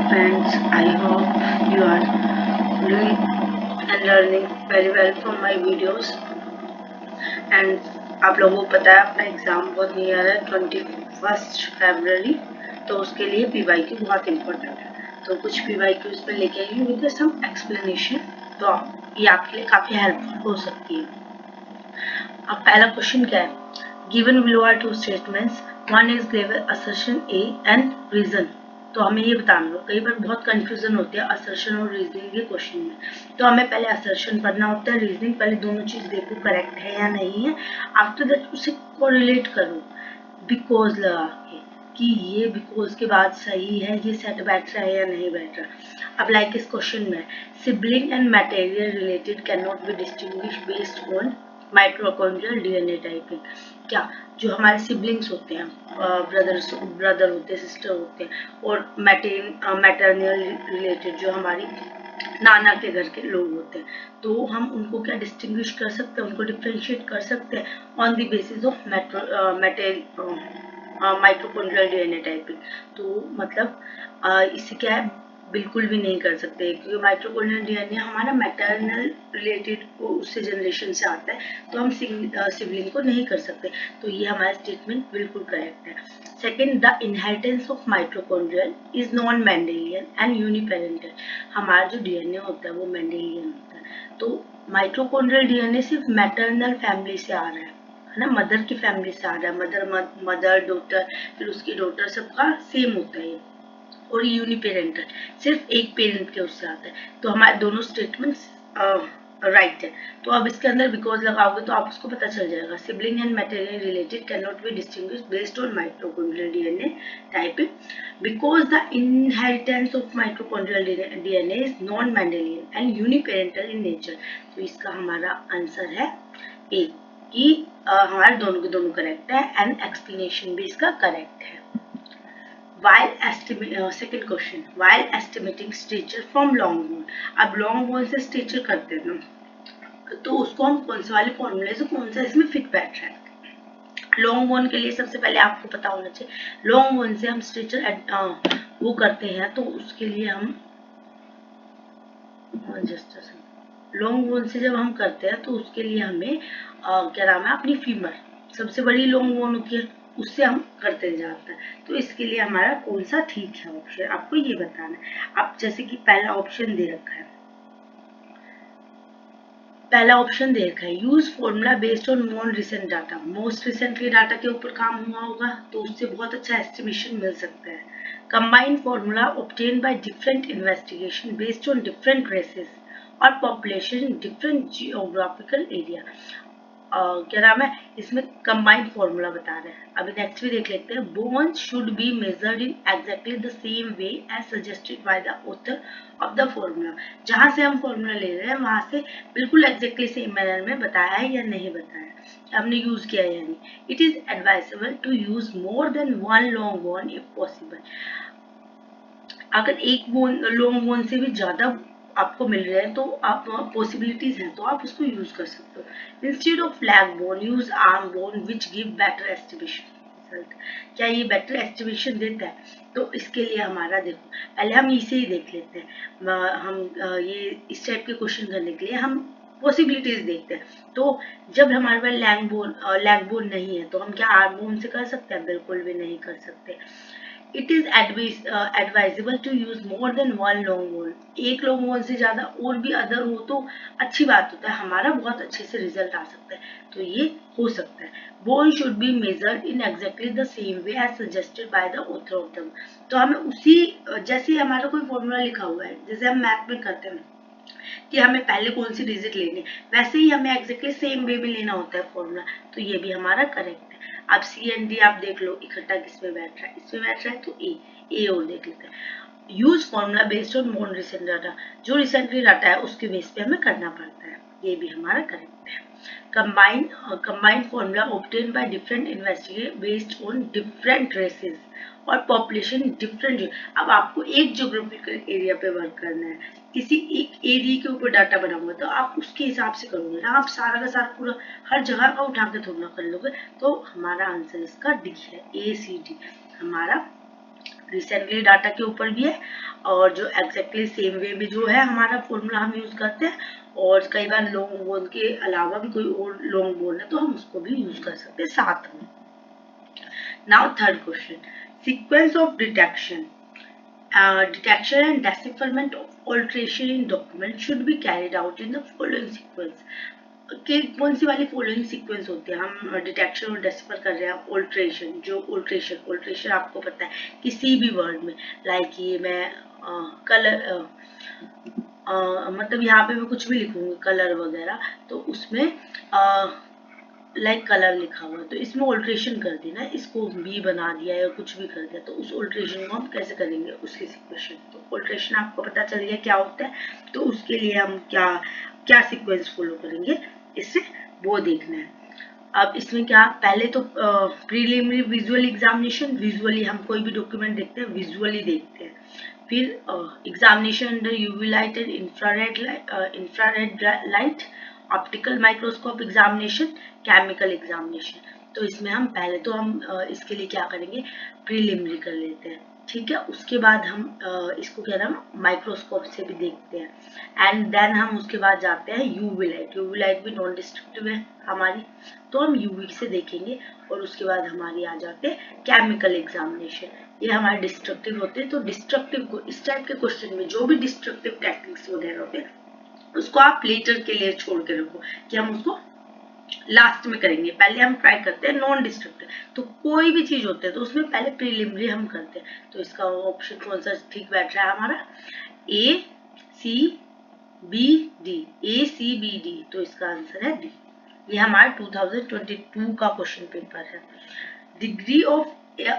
friends. I hope you are doing and learning very well from my videos. And आप लोगों को पता है अपना एग्जाम बहुत नियर है 21 फरवरी, तो उसके लिए PYQ बहुत इम्पोर्टेंट है। तो कुछ PYQ इस पर लेके आई हूँ विद सम एक्सप्लेनेशन, तो ये आपके लिए काफ़ी हेल्पफुल हो सकती है। अब पहला क्वेश्चन क्या है? Given below are two statements, one is given assertion A and reason. तो हमें ये बताना होगा, कई बार बहुत कंफ्यूजन होती है असर्शन और रीजनिंग के क्वेश्चन में। तो हमें पहले असर्शन पढ़ना होता है, रीजनिंग पहले दोनों चीज देखो करेक्ट है या नहीं है। आफ्टर दैट उसे कोरिलेट करो बिकॉज लगा के कि ये बिकॉज के बाद सही है, ये सेट बैठ रहा है या नहीं बैठ रहा। अब लाइक इस क्वेश्चन में sibling and material related can not be distinguish based on mitochondrial DNA typing. क्या जो हमारे सिबलिंग्स होते हैं, ब्रदर होते हैं, सिस्टर होते हैं, और मैटरनल रिलेटेड जो हमारी नाना के घर के लोग होते हैं, तो हम उनको क्या डिस्टिंग्विश कर सकते हैं, उनको डिफ्रेंशिएट कर सकते हैं on the basis of mitochondrial DNA typing. तो मतलब इससे क्या है, बिल्कुल भी नहीं कर सकते, क्योंकि माइटोकॉन्ड्रियल डीएनए हमारा मैटरनल रिलेटेड को उससे जनरेशन से आता है, तो हम सिबलिंग को नहीं कर सकते। तो ये हमारा स्टेटमेंट बिल्कुल करेक्ट है। Second, the inheritance of mitochondrial is non Mendelian and uniparental. हमारा जो डीएनए होता है वो मेंडेलियन होता है। तो माइटोकॉन्ड्रियल डीएनए सिर्फ मैटरनल फैमिली से आ रहा है ना, मदर की फैमिली से आ रहा है, मदर डॉटर, फिर उसकी डॉटर, सबका सेम होता है। और यूनिपेरेंटल सिर्फ एक पेरेंट के उससे आता है। तो हमारे दोनों स्टेटमेंट्स राइट है। तो अब इसके अंदर बिकॉज लगाओगे तो आप उसको पता चल जाएगा। Sibling and material related can not be distinguish based on mitochondrial DNA typing because the inheritance of mitochondrial DNA is non Mendelian and uniparental in nature. तो इसका हमारा आंसर है ए, कि हमारे दोनों के दोनों करेक्ट है एंड एक्सप्लेनेशन भी इसका करेक्ट है। Second question, while estimating stature from long bone। अब long bone से stature करते हैं ना, तो उसको हम कौन से वाले फॉर्मूले से कौन सा इसमें फिट बैठ रहा है। लॉन्ग बोन के लिए सबसे पहले आपको पता होना चाहिए, लॉन्ग बोन से हम स्ट्रेचर वो करते हैं, तो उसके लिए हम लॉन्ग बोन से जब हम करते हैं तो उसके लिए हमें क्या नाम है, अपनी फीमर सबसे बड़ी लॉन्ग बोन होती है, उससे हम करते जाते हैं। तो इसके लिए हमारा कौन सा ठीक है ऑप्शन, आपको ये बताना है। अब जैसे कि पहला ऑप्शन दे रखा है, use formula based on more recent data. Most recently data के ऊपर काम हुआ होगा, तो उससे बहुत अच्छा एस्टिमेशन मिल सकता है। Combined formula obtain by different investigation based on different races और पॉपुलेशन डिफरेंट जियोग्राफिकल एरिया। क्या नाम है, इसमें कंबाइंड फॉर्मूला बता रहे हैं। अभी नेक्स्ट भी देख लेते हैं। Bones should be measured in exactly the same way as suggested by the author of the formula. जहां से हम फॉर्मूला ले रहे हैं वहां से बिल्कुल एग्जैक्टली सेम मैनर में बताया है या नहीं बताया, हमने यूज किया है या नहीं। It is advisable to use more than one long bone if possible. अगर एक बोन लॉन्ग बोन से भी ज्यादा आपको मिल रहे हैं, तो आप पॉसिबिलिटीज हैं, तो आप उसको यूज कर सकते हो। Instead of flag bone use arm bone which give better estimation result. क्या ये बेटर एस्टिमेशन देता है? तो इसके लिए हमारा देखो, पहले हम इसे ही देख लेते हैं। हम ये इस टाइप के क्वेश्चन करने के लिए हम पॉसिबिलिटीज देखते हैं। तो जब हमारे पास लैग बोन नहीं है, तो हम क्या आर्म बोन से कर सकते हैं? बिल्कुल भी नहीं कर सकते। It is advisable to use more than one long bone. एक लॉन्ग बोन से ज्यादा और भी अदर हो तो अच्छी बात होता है, हमारा बहुत अच्छे से रिजल्ट आ सकता है, तो ये हो सकता है। Bone should be measured in exactly the same way as suggested by the author of the. तो हमें उसी जैसे हमारा कोई फॉर्मूला लिखा हुआ है, जैसे हम मैथ में करते हैं कि हमें पहले कौन सी डिजिट लेनी है, वैसे ही हमें एग्जैक्टली सेम वे में लेना होता है फॉर्मूला। तो ये भी हमारा करेक्ट है। अब सी एंड डी आप देख लो इकट्ठा किसमें बैठ रहा है, इसमें बैठ रहा है, तो ए और देख लेते हैं। Use formula based on more recent data. जो रिसेंटली डाटा है उसके बेस पे हमें करना पड़ता है, ये भी हमारा करेक्ट है। Combined formula obtain by different investigate based on different races और पॉपुलेशन डिफरेंट। अब आपको एक ज्योग्राफिकल एरिया पे वर्क करना है, किसी एक एरिया के ऊपर डाटा बना हुआ, तो आप उसके हिसाब से करोगे ना, आप सारा का सारा पूरा हर जगह का उठा के थोड़ा कर लोगे। तो हमारा आंसर इसका डी है, ACD हमारा रिसेंटली डाटा के ऊपर भी है, और जो एग्जैक्टली सेम वे में जो है हमारा फॉर्मूला हम यूज करते हैं, और कई बार लॉन्ग बोन के अलावा भी कोई और लॉन्ग बोन है तो हम उसको भी यूज कर सकते हैं साथ में। Now third question, sequence of detection detection and decipherment of alteration in document should be carried out in the following sequence। कि कौन सी वाली फॉलोइंग सीक्वेंस होती है? हम डिटेक्शन और डेसिफर कर रहे हैं ऑल्ट्रेशन। जो ऑल्ट्रेशन आपको पता है किसी भी वर्ड में, लाइक ये मैं कलर मतलब यहाँ पे मैं कुछ भी लिखूंगी कलर वगैरह, तो उसमें लाइक कलर लिखा हुआ है तो इसमें ऑल्ट्रेशन कर दी ना, इसको बी बना दिया या कुछ भी कर दिया, तो उस ऑल्ट्रेशन को हम कैसे करेंगे उसकी सिक्वेंस। तो ऑल्ट्रेशन आपको पता चल गया क्या होता है, तो उसके लिए हम क्या क्या सीक्वेंस फॉलो करेंगे इससे वो देखना है। अब इसमें क्या, पहले तो प्रीलिमिनरी विजुअल एग्जामिनेशन, विजुअली हम कोई भी डॉक्यूमेंट देखते हैं विजुअली देखते हैं, फिर examination under UV light and infrared light, optical microscope examination, chemical examination. तो इसमें हम पहले तो हम इसके लिए क्या करेंगे, प्रीलिमिनरी कर लेते हैं, ठीक है। उसके बाद हम इसको क्या नाम माइक्रोस्कोप से भी देखते हैं, एंड देन हम उसके बाद जाते हैं यूवी लाइट। यूवी लाइट भी नॉन डिस्ट्रक्टिव है हमारी, तो हम यूवी से देखेंगे, और उसके बाद हमारी आ जाते हैं केमिकल एग्जामिनेशन। ये हमारे डिस्ट्रक्टिव होते हैं। तो डिस्ट्रक्टिव को इस टाइप के क्वेश्चन में जो भी डिस्ट्रक्टिव टेक्निक्स वगैरह होते हैं उसको आप लेटर के लिए छोड़ के रखो कि हम उसको लास्ट में करेंगे। पहले हम ट्राई करते हैं नॉन डिस्ट्रक्टिव। तो कोई भी चीज होती है तो उसमें पहले प्रीलिमिनरी हम करते हैं। तो इसका ऑप्शन कौन सा ठीक बैठ रहा है हमारा, ए सी बी डी, ए सी बी डी, तो इसका आंसर है डी। ये हमारा 2022 का क्वेश्चन पेपर है। Degree of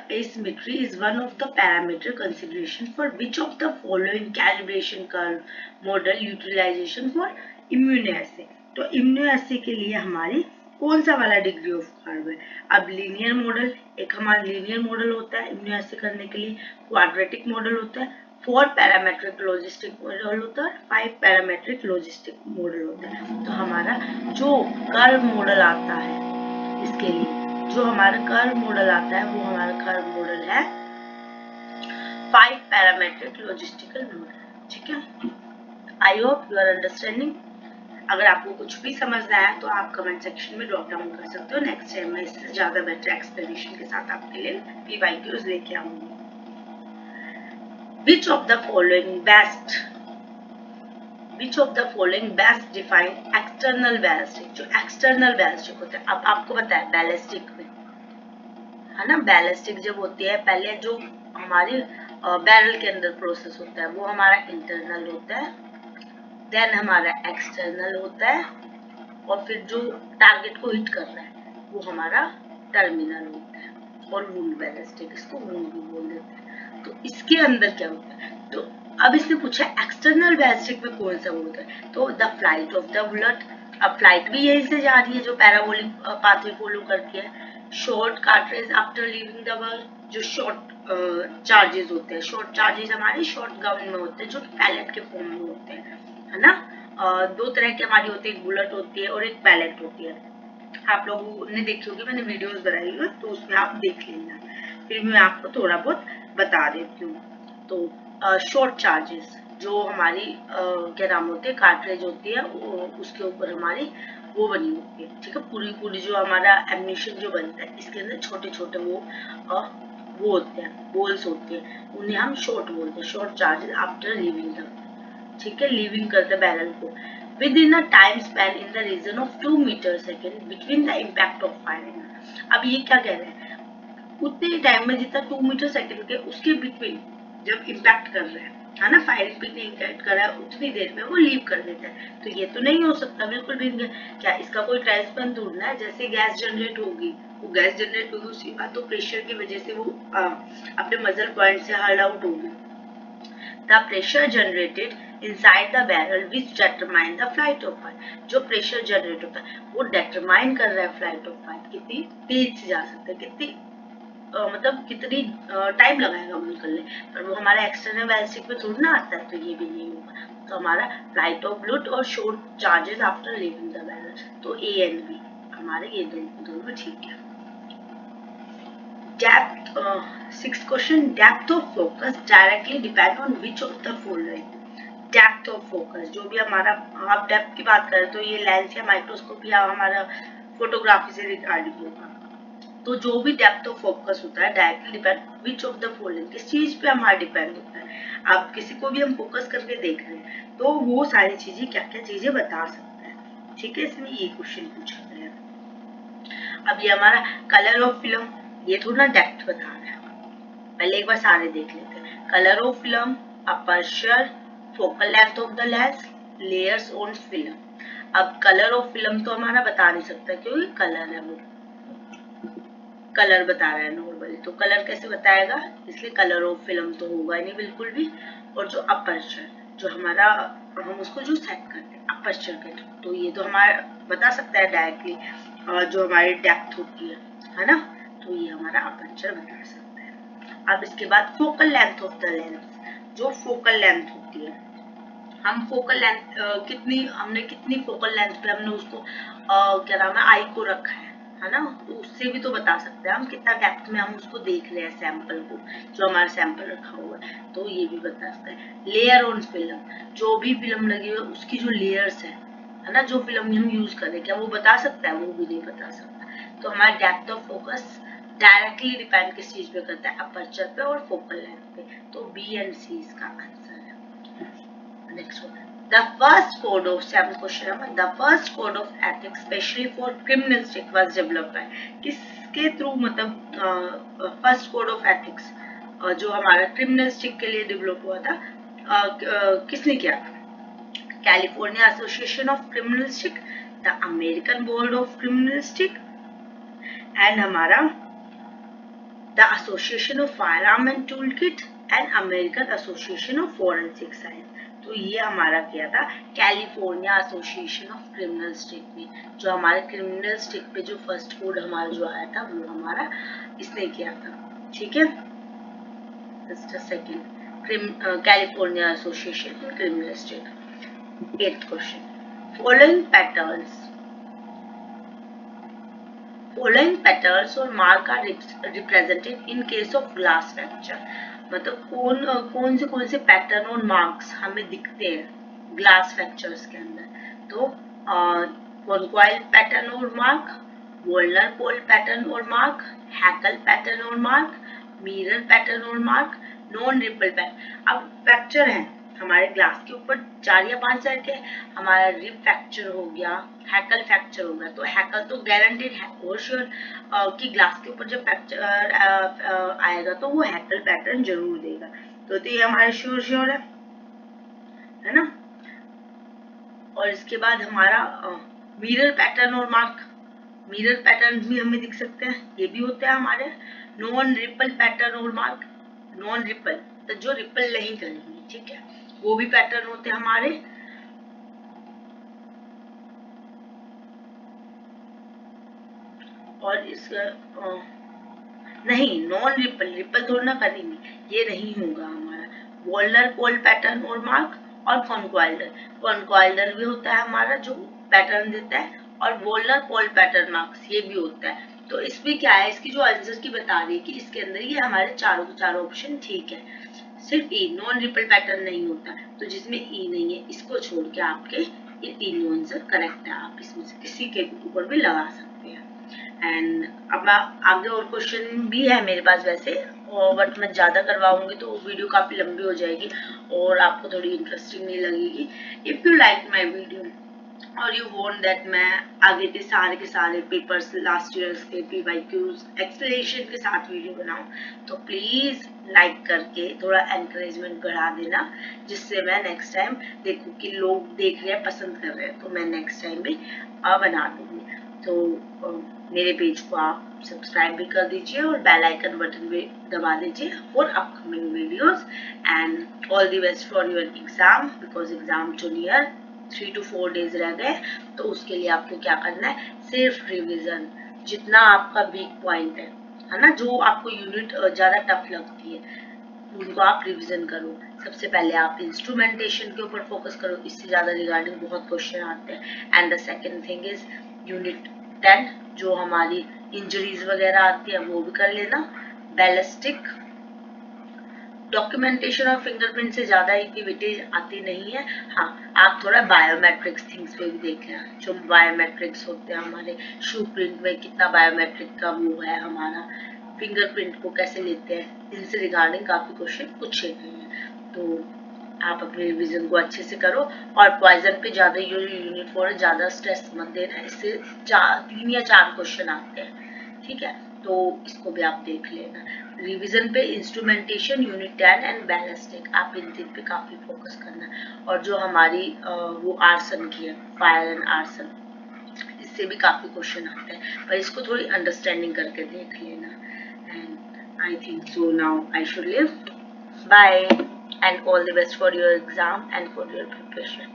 asymmetry is one of the parameter consideration for which of the following calibration curve model utilization for immunoassay। तो immunoassay के लिए हमारी कौन सा वाला डिग्री ऑफ कर्व है? अब लीनियर मॉडल, एक हमारा लीनियर मॉडल होता है immunoassay करने के लिए, क्वाड्रेटिक मॉडल होता है, 4 पैरामेट्रिक लॉजिस्टिक मॉडल होता है, 5 पैरामेट्रिक लॉजिस्टिक मॉडल होता है। तो हमारा जो कर्व मॉडल आता है, इसके लिए जो हमारा कर्व मॉडल आता है वो हमारा कर्व मॉडल है 5 पैरामेट्रिक लॉजिस्टिकल मॉडल, ठीक है। I hope you are understanding. अगर आपको कुछ भी समझना है तो आप कमेंट सेक्शन में ड्रॉप डाउन कर सकते हो। नेक्स्ट टाइम मैं इससे ज्यादा बेटर एक्सप्लेनेशन के साथ आपके लिए पीवाईक्यूज लेके आऊंगी। Which of the following best define external ballistic? जो external ballistic होता है, अब आपको पता है बैलिस्टिक में है ना, बैलिस्टिक जब होती है पहले जो हमारी बैरल के अंदर प्रोसेस होता है वो हमारा इंटरनल होता है, देन हमारा एक्सटर्नल होता है, और फिर जो टारगेट को हिट कर रहा है वो हमारा टर्मिनल होता है, और वुंड बैलिस्टिक, इसको वुंड भी बोल देते हैं। तो इसके अंदर क्या होता है, तो अब इसने पूछा एक्सटर्नल बैलिस्टिक में कौन सा होता है, तो the flight of the bullet. अब फ्लाइट भी यही से जा रही है जो पैराबोलिक पाथवे फॉलो करती है। Short cartridge after leaving the बल, जो शॉर्ट चार्जेस होते हैं, शॉर्ट चार्जेस हमारे शॉर्ट गाउन में होते हैं जो पैलेट के फॉर्म में होते हैं, है ना। दो तरह की हमारी होती है, एक बुलेट होती है और एक पैलेट होती है। आप लोगों ने देखी होगी, मैंने वीडियोस बनाई है तो उसमें आप देख लेना, फिर मैं आपको थोड़ा बहुत बता देती हूँ। तो शॉर्ट चार्जेस जो हमारी क्या नाम होते हैं, कार्ट्रेज होती है, उसके ऊपर हमारी वो बनी होती है, ठीक है। पूरी जो हमारा एम्यूनिशन जो बनता है इसके अंदर छोटे छोटे वो होते हैं, बोल्स होते हैं, उन्हें हम शॉर्ट बोलते हैं, short charges after leaving the, ठीक है, लीविंग करते बैरल को within a time span in the region of 2 meter second between the impact of firing। अब ये क्या कह रहे हैं, उतने टाइम में जितना 2 मीटर सेकंड के उसके बिटवीन जब इम्पैक्ट कर रहा है ना, फायरिंग पिन इम्पैक्ट कर रहा है उतनी देर में वो लीव कर देता है। तो ये तो नहीं हो सकता बिल्कुल भी। क्या इसका कोई टाइम स्पैन ढूंढना है? जैसे गैस जनरेट होगी, वो गैस जनरेट होगी उसके बाद तो प्रेशर की वजह से वो अपने मजल पॉइंट से हर्ड आउट होगी। The pressure generated inside the barrel which determine the flight of fire। जो प्रेशर जनरेट होता है वो डिटरमाइन कर रहा है फ्लाइट ऑफ फायर, कितनी तेज से जा सकते हैं, कितनी मतलब कितनी टाइम लगाएगा वो निकलने पर, वो हमारा एक्सटर्नल बैलिस्टिक में थोड़ी ना आता है, तो ये भी नहीं होगा। तो हमारा फ्लाइट ऑफ बुलेट और short charges after leaving the barrel, तो ए एंड बी हमारे ये दोनों ठीक है। Depth, 6th question, depth of focus directly depend on which of the following. Depth of focus, जो भी हमारा, आप डेप्थ की बात करें तो ये लेंस या माइक्रोस्कोप या हमारा फोटोग्राफी से रिगार्डिंग होगा। तो जो भी डेप्थ ऑफ फोकस होता है directly depend which of the following, किस चीज पे हमारा डिपेंड होता है। अब किसी को भी हम फोकस करके देख रहे हैं तो वो सारी चीजें क्या क्या चीजें बता सकते हैं, ठीक है। इसमें ये क्वेश्चन पूछा गया है। अब ये हमारा कलर ऑफ फिल्म, ये थोड़ा डेप्थ बता रहा है। पहले एक बार सारे देख लेते हैं। Colour of film, aperture, focal length of the lens, layers on film. अब कलर ऑफ फिल्म तो हमारा बता नहीं सकता क्योंकि कलर है, वो कलर बता रहा है नॉर्मली, तो कलर कैसे बताएगा, इसलिए कलर ऑफ फिल्म तो होगा नहीं बिल्कुल भी। और जो अपर्चर, जो हमारा, हम उसको जो सेट करते हैं अपर्चर के थ्रू, तो ये तो हमारा बता सकता है डायरेक्टली जो हमारी डेप्थ होती है ना, तो ये हमारा अपर्चर बता सकता है। अब इसके बाद focal length of the lens, जो फोकल लेंथ होती है, हम फोकल लेंथ कितनी फोकल लेंथ पे हमने उसको क्या नाम है, आई को रखा है ना, तो उससे भी तो बता सकते हैं हम कितना डेप्थ में हम उसको देख रहे हैं सैंपल को, जो हमारा सैंपल रखा हुआ है, तो ये भी बता सकते हैं। लेयर ऑन फिल्म, जो भी फिल्म लगी हुई है उसकी जो लेयर्स है ना, जो फिल्म हम यूज कर रहे हैं, क्या वो बता सकता है, वो भी नहीं बता सकता। तो हमारा depth of focus directly depend किस चीज पे करता है, अपर्चर पे और फोकल लेंथ पे, तो बी एंड सी इसका आंसर है। Next one. The first code of 7th question number. The first code of ethics, especially for criminalistic, was developed by, किसके थ्रू, मतलब फर्स्ट कोड ऑफ एथिक्स जो हमारा क्रिमिनलिस्टिक के लिए डेवलप हुआ था, किसने किया था? California association of criminalistic, the American board of criminalistic, and हमारा the association of fire arm and tool kit, and American association of forensic science. तो ये हमारा किया था कैलिफोर्निया एसोसिएशन ऑफ क्रिमिनलिस्टिक ने, जो हमारे क्रिमिनलिस्टिक पे जो फर्स्ट कोड हमारा जो आया था वो हमारा इसने किया था, ठीक है। Just a second, California association in criminalistic. 8th question, following patterns or mark are represented in case of glass fracture, मतलब कौन से पैटर्न और मार्क्स हमें दिखते हैं ग्लास फ्रैक्चर्स के अंदर, तो कॉन्क्वाइल पैटर्न और मार्क, वोल्नर पोल पैटर्न और मार्क, हैकल पैटर्न और मार्क, मिरर पैटर्न और मार्क, नॉन रिपल पैटर्न। अब फ्रैक्चर है हमारे ग्लास के ऊपर 4 या 5 सेट के, हमारा रिप फ्रैक्चर हो गया, हैकल फ्रैक्चर हो गया, तो हैकल तो गारंटेड है और श्योर कि ग्लास के ऊपर जब फ्रैक्चर आएगा तो वो हैकल पैटर्न जरूर देगा, तो ये हमारे श्योर है ना। और इसके बाद हमारा मिरर पैटर्न और मार्क, मिरर पैटर्न भी हमें दिख सकते हैं, ये भी होते हैं हमारे। नॉन रिपल पैटर्न और मार्क, नॉन रिपल तो जो रिपल नहीं करेंगे, ठीक है, वो भी पैटर्न होते हैं हमारे। और इस नहीं, नॉन रिपल थोड़ा ना करेंगे, ये नहीं होगा हमारा। वोल्नर पोल पैटर्न और मार्क, और कॉन्क्वाइलर भी होता है हमारा जो पैटर्न देता है, और वोल्नर पोल पैटर्न मार्क्स ये भी होता है। तो इसमें क्या है, इसकी जो आंसर की बता रही है कि इसके अंदर ये हमारे चारों के चारों ऑप्शन ठीक है, सिर्फ ई नॉन रिपल पैटर्न नहीं होता, तो जिसमें ई नहीं है इसको छोड़ के आपके ये तीनों आंसर करेक्ट है, आप इसमें से किसी के ऊपर भी लगा सकते हैं। एंड अब आगे और क्वेश्चन भी है मेरे पास वैसे, बट मैं ज़्यादा करवाऊंगी तो वीडियो काफ़ी लंबी हो जाएगी और आपको थोड़ी इंटरेस्टिंग नहीं लगेगी। If you like my video और यू वांट दैट मैं आगे के सारे पेपर्स लास्ट ईयर्स के PYQs एक्सप्लेनेशन के साथ वीडियो बनाऊं, तो प्लीज़ लाइक करके थोड़ा एनकरेजमेंट बढ़ा देना, जिससे मैं नेक्स्ट टाइम देखूं कि लोग देख रहे हैं, पसंद कर रहे हैं, तो मैं नेक्स्ट टाइम भी बना दूंगी। तो मेरे पेज को आप सब्सक्राइब भी कर दीजिए और बेल आइकन बटन भी दबा दीजिए for upcoming videos. And all the best for your exam, because exam too near 3 to 4 days रह गए, तो उसके लिए आपको क्या करना है, सिर्फ रिविजन, जितना आपका वीक पॉइंट है ना, जो आपको यूनिट ज़्यादा टफ लगती है उनको आप रिवीजन करो। सबसे पहले आप इंस्ट्रूमेंटेशन के ऊपर फोकस करो, इससे ज़्यादा रिगार्डिंग बहुत क्वेश्चन आते हैं। And the second thing is unit 10 जो हमारी इंजरीज वगैरह आती है वो भी कर लेना। बैलिस्टिक, डॉक्यूमेंटेशन और फिंगरप्रिंट से ज्यादा एक्टिविटीज आती नहीं है। हाँ, आप थोड़ा बायोमेट्रिक्स थिंग्स पे भी देख लें, जो बायोमेट्रिक्स होते हैं हमारे शू प्रिंट में कितना बायोमेट्रिक का वो है, हमारा फिंगरप्रिंट को कैसे लेते हैं, इनसे रिगार्डिंग काफी क्वेश्चन पूछे गए हैं। तो आप अपने रिवीजन को अच्छे से करो और पॉइजन पे ज्यादा यूनिट 4 है, ज्यादा स्ट्रेस मत देना, इससे 3 या 4 क्वेश्चन आते हैं, ठीक है, तो इसको भी आप देख लेना। रिवीजन पे इंस्ट्रूमेंटेशन यूनिट 10 एंड बैलिस्टिक, आप इन तीन पे काफी फोकस करना। और जो हमारी वो आर्सन की है, फायर एंड आर्सन, इससे भी काफी क्वेश्चन आते हैं, पर इसको थोड़ी अंडरस्टैंडिंग करके देख लेना। And I think so now I should leave, bye and all the best for your exam and for your preparation.